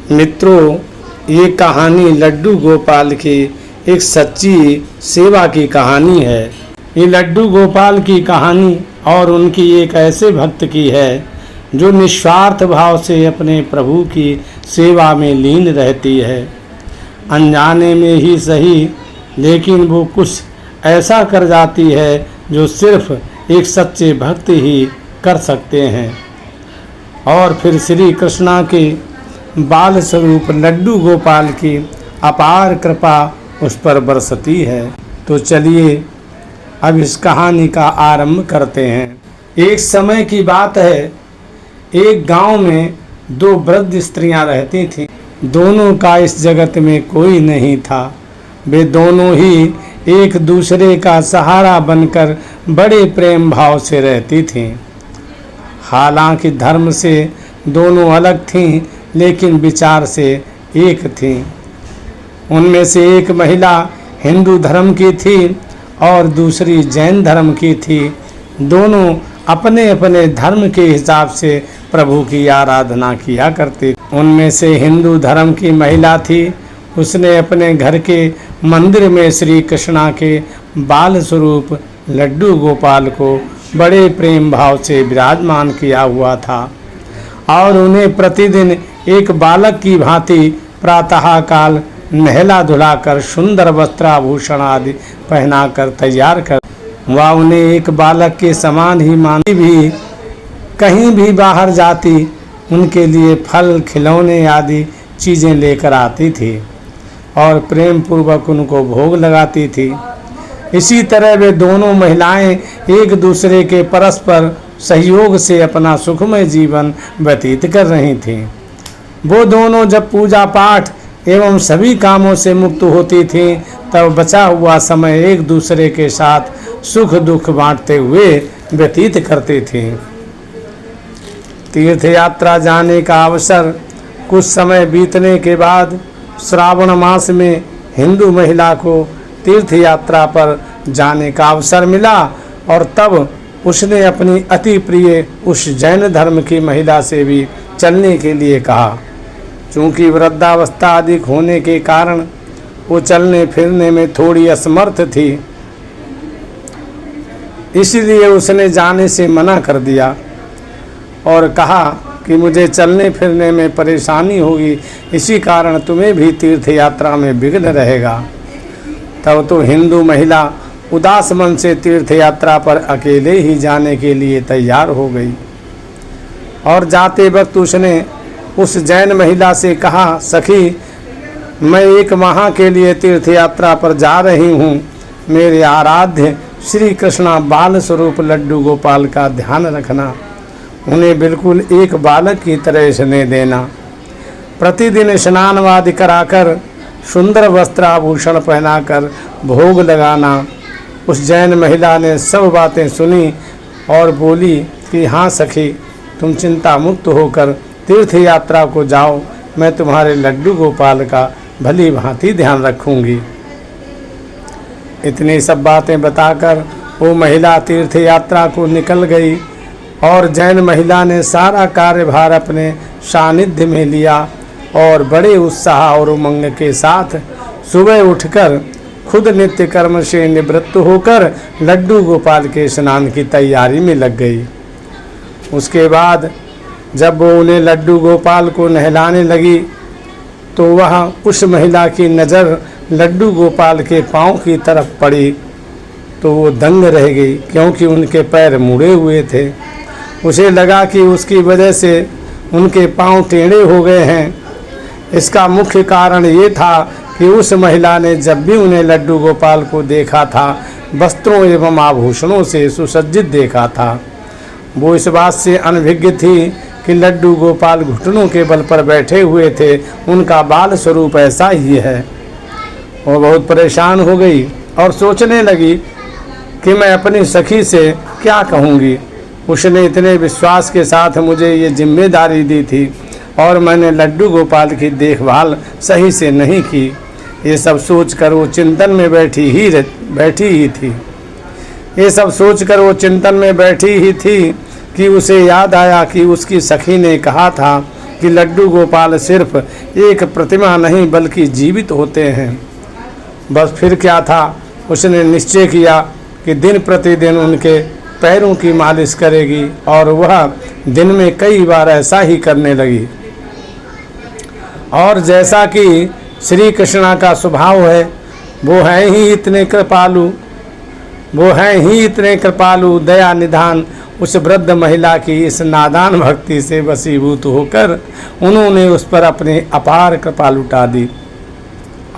मित्रों, ये कहानी लड्डू गोपाल की एक सच्ची सेवा की कहानी है। ये लड्डू गोपाल की कहानी और उनकी एक ऐसे भक्त की है जो निस्वार्थ भाव से अपने प्रभु की सेवा में लीन रहती है। अनजाने में ही सही, लेकिन वो कुछ ऐसा कर जाती है जो सिर्फ एक सच्चे भक्त ही कर सकते हैं। और फिर श्री कृष्णा के बाल स्वरूप लड्डू गोपाल की अपार कृपा उस पर बरसती है। तो चलिए अब इस कहानी का आरंभ करते हैं। एक समय की बात है, एक गांव में दो वृद्ध स्त्रियां रहती थीं। दोनों का इस जगत में कोई नहीं था। वे दोनों ही एक दूसरे का सहारा बनकर बड़े प्रेम भाव से रहती थीं। हालांकि धर्म से दोनों अलग थीं, लेकिन विचार से एक थीं। उनमें से एक महिला हिंदू धर्म की थी और दूसरी जैन धर्म की थी। दोनों अपने अपने धर्म के हिसाब से प्रभु की आराधना किया करती। उनमें से हिंदू धर्म की महिला थी। उसने अपने घर के मंदिर में श्री कृष्णा के बाल स्वरूप लड्डू गोपाल को बड़े प्रेम भाव से विराजमान किया हुआ था और उन्हें प्रतिदिन एक बालक की भांति प्रातः काल नहला धुलाकर सुंदर वस्त्राभूषण आदि पहनाकर तैयार कर वह उन्हें एक बालक के समान ही मानती। भी कहीं भी बाहर जाती उनके लिए फल खिलौने आदि चीज़ें लेकर आती थी और प्रेम पूर्वक उनको भोग लगाती थी। इसी तरह वे दोनों महिलाएं एक दूसरे के परस्पर सहयोग से अपना सुखमय जीवन व्यतीत कर रही थीं। वो दोनों जब पूजा पाठ एवं सभी कामों से मुक्त होती थीं, तब बचा हुआ समय एक दूसरे के साथ सुख दुख बांटते हुए व्यतीत करती थीं। तीर्थ यात्रा जाने का अवसर कुछ समय बीतने के बाद श्रावण मास में हिंदू महिला को तीर्थ यात्रा पर जाने का अवसर मिला और तब उसने अपनी अति प्रिय उस जैन धर्म की महिला से भी चलने के लिए कहा। चूँकि वृद्धावस्था अधिक होने के कारण वो चलने फिरने में थोड़ी असमर्थ थी, इसलिए उसने जाने से मना कर दिया और कहा कि मुझे चलने फिरने में परेशानी होगी, इसी कारण तुम्हें भी तीर्थ यात्रा में विघ्न रहेगा। तब तो हिंदू महिला उदास मन से तीर्थ यात्रा पर अकेले ही जाने के लिए तैयार हो गई और जाते वक्त उसने उस जैन महिला से कहा, सखी, मैं एक माह के लिए तीर्थ यात्रा पर जा रही हूँ। मेरे आराध्य श्री कृष्णा बाल स्वरूप लड्डू गोपाल का ध्यान रखना। उन्हें बिल्कुल एक बालक की तरह स्नेह देना। प्रतिदिन स्नान आदि कराकर सुंदर वस्त्राभूषण पहनाकर भोग लगाना। उस जैन महिला ने सब बातें सुनी और बोली कि हाँ सखी, तुम चिंता मुक्त होकर तीर्थ यात्रा को जाओ। मैं तुम्हारे लड्डू गोपाल का भली भांति ध्यान रखूंगी। इतनी सब बातें बताकर वो महिला तीर्थ यात्रा को निकल गई और जैन महिला ने सारा कार्यभार अपने सानिध्य में लिया और बड़े उत्साह और उमंग के साथ सुबह उठकर खुद नित्य कर्म से निवृत्त होकर लड्डू गोपाल के स्नान की तैयारी में लग गई। उसके बाद जब वो उन्हें लड्डू गोपाल को नहलाने लगी तो वह उस महिला की नज़र लड्डू गोपाल के पाँव की तरफ पड़ी तो वो दंग रह गई, क्योंकि उनके पैर मुड़े हुए थे। उसे लगा कि उसकी वजह से उनके पाँव टेढ़े हो गए हैं। इसका मुख्य कारण ये था कि उस महिला ने जब भी उन्हें लड्डू गोपाल को देखा था, वस्त्रों एवं आभूषणों से सुसज्जित देखा था। वो इस बात से अनभिज्ञ थी कि लड्डू गोपाल घुटनों के बल पर बैठे हुए थे, उनका बाल स्वरूप ऐसा ही है। वो बहुत परेशान हो गई और सोचने लगी कि मैं अपनी सखी से क्या कहूँगी। उसने इतने विश्वास के साथ मुझे ये जिम्मेदारी दी थी और मैंने लड्डू गोपाल की देखभाल सही से नहीं की। ये सब सोचकर वो चिंतन में बैठी ही थी। ये सब सोचकर वो चिंतन में बैठी ही थी कि उसे याद आया कि उसकी सखी ने कहा था कि लड्डू गोपाल सिर्फ एक प्रतिमा नहीं बल्कि जीवित होते हैं। बस फिर क्या था, उसने निश्चय किया कि दिन प्रतिदिन उनके पैरों की मालिश करेगी और वह दिन में कई बार ऐसा ही करने लगी। और जैसा कि श्री कृष्णा का स्वभाव है, वो हैं ही इतने कृपालु दया निधान, उस वृद्ध महिला की इस नादान भक्ति से वशीभूत होकर उन्होंने उस पर अपनी अपार कृपा लुटा दी।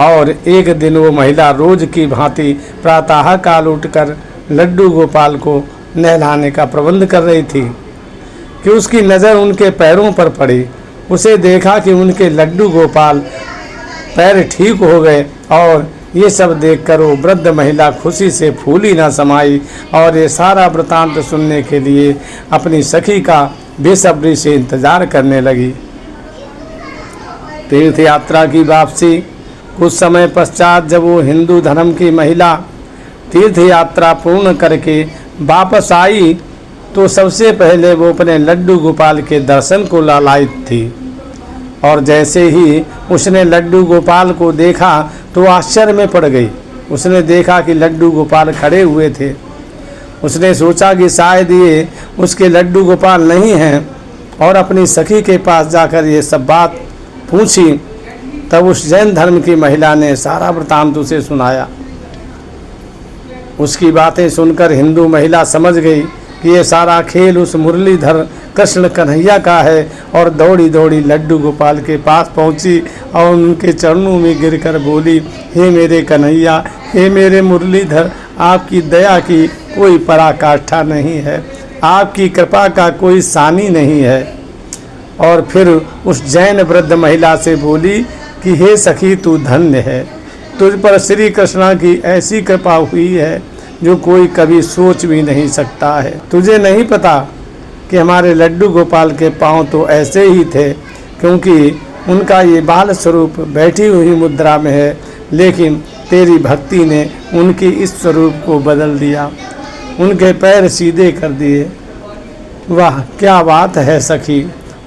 और एक दिन वो महिला रोज की भांति प्रातः काल उठकर लड्डू गोपाल को नहलाने का प्रबंध कर रही थी कि उसकी नज़र उनके पैरों पर पड़ी। उसे देखा कि उनके लड्डू गोपाल पैर ठीक हो गए और ये सब देखकर वो वृद्ध महिला खुशी से फूली न समाई और ये सारा वृतांत सुनने के लिए अपनी सखी का बेसब्री से इंतजार करने लगी। तीर्थ यात्रा की वापसी। कुछ समय पश्चात जब वो हिंदू धर्म की महिला तीर्थ यात्रा पूर्ण करके वापस आई तो सबसे पहले वो अपने लड्डू गोपाल के दर्शन को लालायित थी। और जैसे ही उसने लड्डू गोपाल को देखा तो आश्चर्य में पड़ गई। उसने देखा कि लड्डू गोपाल खड़े हुए थे। उसने सोचा कि शायद ये उसके लड्डू गोपाल नहीं हैं और अपनी सखी के पास जाकर ये सब बात पूछी। तब उस जैन धर्म की महिला ने सारा वृतांत उसे सुनाया। उसकी बातें सुनकर हिंदू महिला समझ गई कि ये सारा खेल उस मुरलीधर कृष्ण कन्हैया का है और दौड़ी दौड़ी लड्डू गोपाल के पास पहुंची और उनके चरणों में गिरकर बोली, हे मेरे कन्हैया, हे मेरे मुरलीधर, आपकी दया की कोई पराकाष्ठा नहीं है, आपकी कृपा का कोई सानी नहीं है। और फिर उस जैन वृद्ध महिला से बोली कि हे सखी, तू धन्य है, तुझ पर श्री कृष्णा की ऐसी कृपा हुई है जो कोई कभी सोच भी नहीं सकता है। तुझे नहीं पता कि हमारे लड्डू गोपाल के पाँव तो ऐसे ही थे, क्योंकि उनका ये बाल स्वरूप बैठी हुई मुद्रा में है, लेकिन तेरी भक्ति ने उनके इस स्वरूप को बदल दिया, उनके पैर सीधे कर दिए। वाह क्या बात है सखी।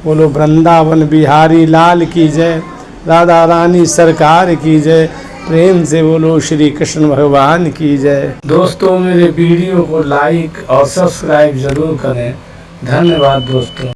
बोलो वृंदावन बिहारी लाल की जय, राधा रानी सरकार की जय, प्रेम से बोलो श्री कृष्ण भगवान की जय। दोस्तों मेरे वीडियो को लाइक और सब्सक्राइब जरूर करें। धन्यवाद दोस्तों।